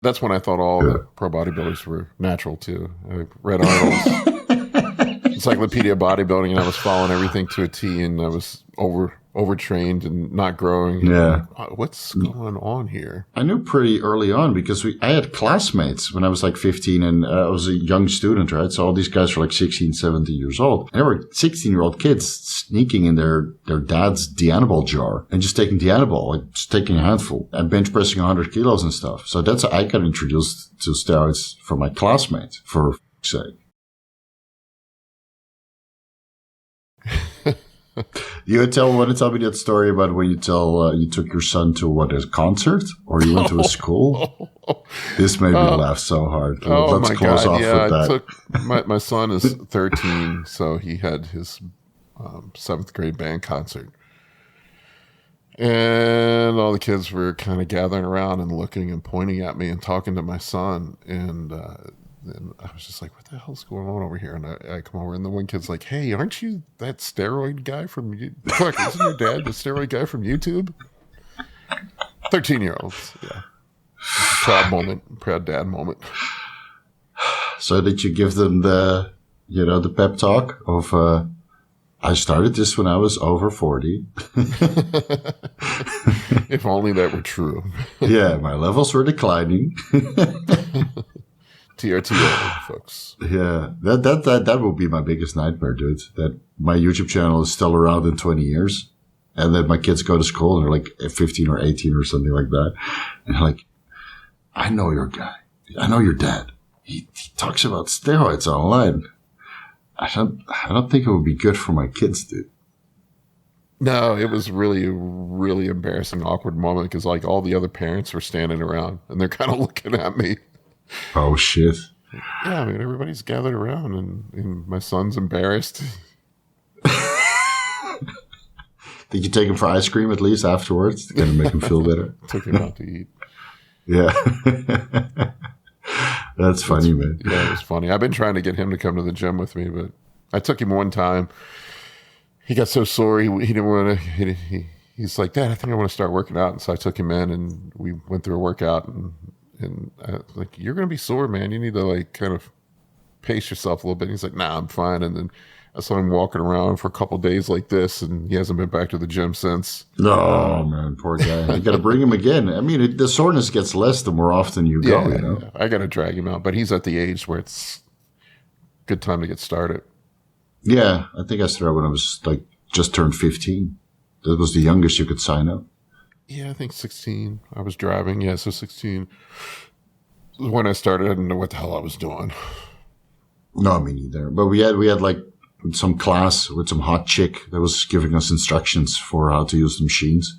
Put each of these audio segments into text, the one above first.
That's when I thought all the pro bodybuilders were natural too. I read Arnold's Encyclopedia of Bodybuilding, and I was following everything to a T, and I was overtrained and not growing. Yeah. Like, what's going on here? I knew pretty early on because I had classmates when I was like 15 and I was a young student, right? So all these guys were like 16, 17 years old. And there were 16-year-old kids sneaking in their dad's Dianabol jar and just taking Dianabol, like just taking a handful and bench pressing 100 kilos and stuff. So that's how I got introduced to steroids from my classmates, for f***'s sake. You want to tell me that story about when you took your son to a concert or you went to a school? This made me laugh so hard. Let's close off with that. My son is 13, so he had his 7th grade band concert. And all the kids were kind of gathering around and looking and pointing at me and talking to my son. And I was just like, what the hell's going on over here? And I come over, and the one kid's like, hey, aren't you that steroid guy from YouTube? Isn't your dad the steroid guy from YouTube? 13-year-olds, yeah. Proud dad moment. So did you give them the pep talk of, I started this when I was over 40. If only that were true. Yeah, my levels were declining. TRTO, folks. Yeah, that will be my biggest nightmare, dude. That my YouTube channel is still around in 20 years, and that my kids go to school and they're like 15 or 18 or something like that, and they're like, I know your guy. I know your dad. He talks about steroids online. I don't think it would be good for my kids, dude. No, it was really, really embarrassing, awkward moment because like all the other parents were standing around and they're kind of looking at me. Oh, shit. Yeah, I mean, everybody's gathered around, and my son's embarrassed. Did you take him for ice cream at least afterwards to kind of make him feel better? Took him out to eat. Yeah. That's funny, man. Yeah, it was funny. I've been trying to get him to come to the gym with me, but I took him one time. He got so sore, he didn't want to. He's like, Dad, I think I want to start working out. And so I took him in, and we went through a workout, and I was like, you're going to be sore, man. You need to like kind of pace yourself a little bit. And he's like, nah, I'm fine. And then I saw him walking around for a couple of days like this, and he hasn't been back to the gym since. Oh, man, poor guy. You got to bring him again. I mean, the soreness gets less the more often you go, you know? Yeah. I got to drag him out, but he's at the age where it's a good time to get started. Yeah, I think I started when I was like just turned 15. That was the youngest you could sign up. Yeah, I think 16. I was driving. Yeah, so 16. When I started, I didn't know what the hell I was doing. No, me neither. But we had like some class with some hot chick that was giving us instructions for how to use the machines.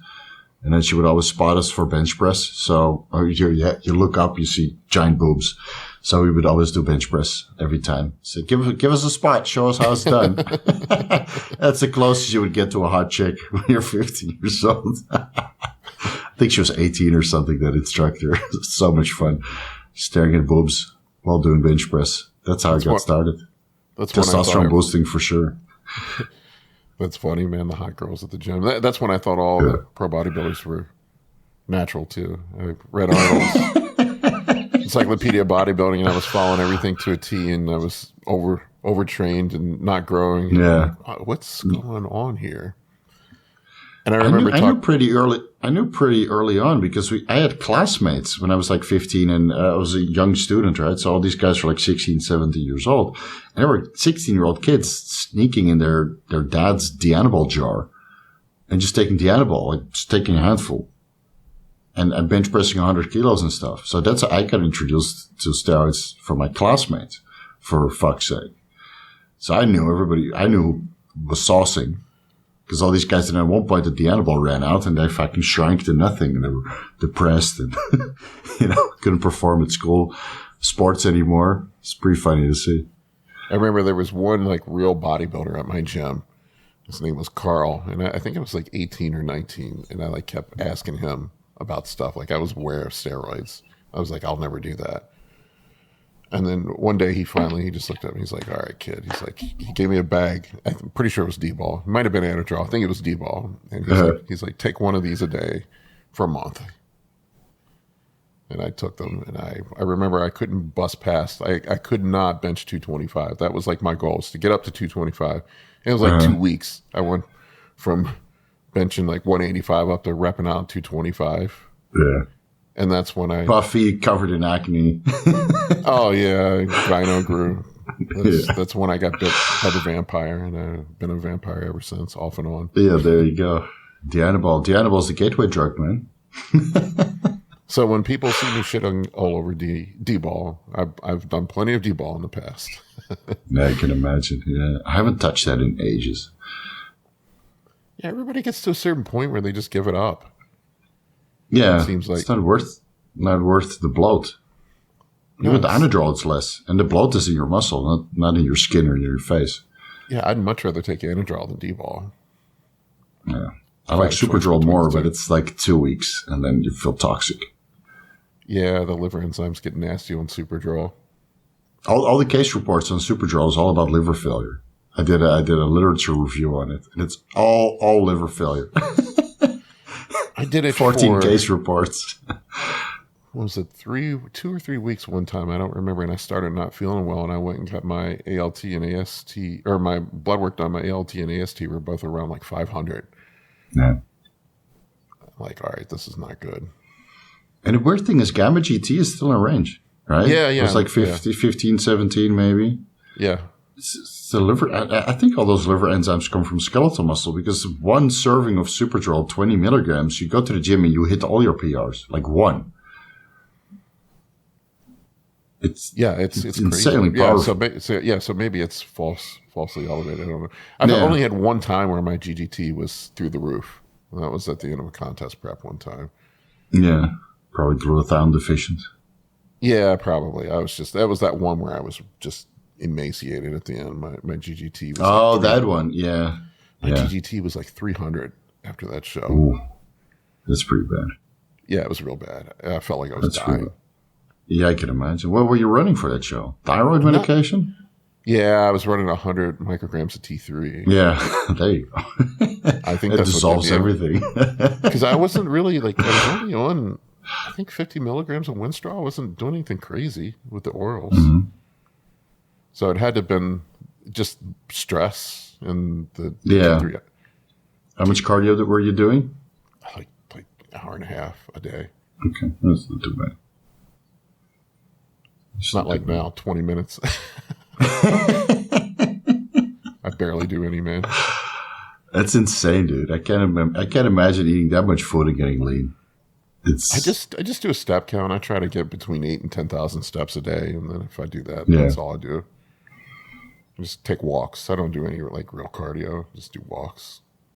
And then she would always spot us for bench press. So you look up, you see giant boobs. So we would always do bench press every time. So give us a spot. Show us how it's done. That's the closest you would get to a hot chick when you're 15 years old. I think she was 18 or something, that instructor. So much fun. Staring at boobs while doing bench press. That's how I got started. That's testosterone boosting for sure. That's funny, man. The hot girls at the gym. That's when I thought all the pro bodybuilders were natural too. I read Arnold's Encyclopedia of Bodybuilding, and I was following everything to a T, and I was overtrained and not growing. Yeah. Like, what's going on here? And I knew pretty early on because I had classmates when I was like 15 and I was a young student, right? So all these guys were like 16, 17 years old. And there were 16-year-old kids sneaking in their dad's Dianabol jar and just taking Dianabol, like just taking a handful and bench pressing 100 kilos and stuff. So that's how I got introduced to steroids from my classmates, for fuck's sake. So I knew who was saucing. Because all these guys, and at one point the Dianabol ran out and they fucking shrank to nothing and they were depressed and, couldn't perform at school sports anymore. It's pretty funny to see. I remember there was one like real bodybuilder at my gym. His name was Carl. And I think I was like 18 or 19. And I like kept asking him about stuff. Like I was aware of steroids. I was like, I'll never do that. And then one day he just looked at me. He's like, all right, kid. He's like, he gave me a bag. I'm pretty sure it was D-ball. It might have been Anadrol. I think it was D-ball. And he's like, take one of these a day for a month. and I took them. And I remember I couldn't bust past. I could not bench 225. That was like my goal, was to get up to 225. And it was like 2 weeks. I went from benching like 185 up to repping out 225. Yeah. And that's when I... Puffy, covered in acne. Oh, yeah. Gyno grew. That's when I got bit by the vampire, and I've been a vampire ever since, off and on. Yeah, there you go. Dianabol. Dianabol's the gateway drug, man. So when people see me shit all over D-ball, I've done plenty of D-ball in the past. Yeah, I can imagine. Yeah, I haven't touched that in ages. Yeah, everybody gets to a certain point where they just give it up. Yeah, it seems like it's not worth the bloat. Even with Dianadol, it's less, and the bloat is in your muscle, not in your skin or in your face. Yeah, I'd much rather take Anadrol than D-ball. Yeah, I like Superdrol more, but it's like 2 weeks, and then you feel toxic. Yeah, the liver enzymes get nasty on Superdrol. All the case reports on Superdrol is all about liver failure. I did a literature review on it, and it's all liver failure. I did it 14 case reports. What was it, 2 or 3 weeks one time? I don't remember. And I started not feeling well, and I went and got my ALT and AST, or my blood work done. My ALT and AST were both around like 500. Yeah. I'm like, all right, this is not good. And the weird thing is, gamma GT is still in range, right? Yeah. It's like 15, 17 maybe. Yeah. It's the liver. I think all those liver enzymes come from skeletal muscle, because one serving of Superdrol, 20 milligrams, you go to the gym and you hit all your PRs, like one. It's crazy. insanely powerful. So maybe it's falsely elevated. I don't know. I've only had one time where my GGT was through the roof. And that was at the end of a contest prep one time. Yeah, probably glutathione deficient. Yeah, probably. That was that one where I was just emaciated at the end. My GGT was that one. Yeah. My GGT was like 300 after that show. Ooh, that's pretty bad. Yeah, it was real bad. I felt like I was dying. Yeah, I can imagine. What were you running for that show? Thyroid medication? Yeah, I was running 100 micrograms of T3. Yeah, there you go. I think that dissolves everything. Because I wasn't really I was only on, I think 50 milligrams of Winstrol. I wasn't doing anything crazy with the orals. Mm-hmm. So it had to have been just stress and the T3. How much cardio were you doing? Like an hour and a half a day. Okay, that's not too bad. It's not like now, 20 minutes. I barely do any, man. That's insane, dude. I can't imagine eating that much food and getting lean. I just do a step count. I try to get between 8,000 and 10,000 steps a day, and then if I do that, that's all I do. I just take walks. I don't do any real cardio. Just do walks.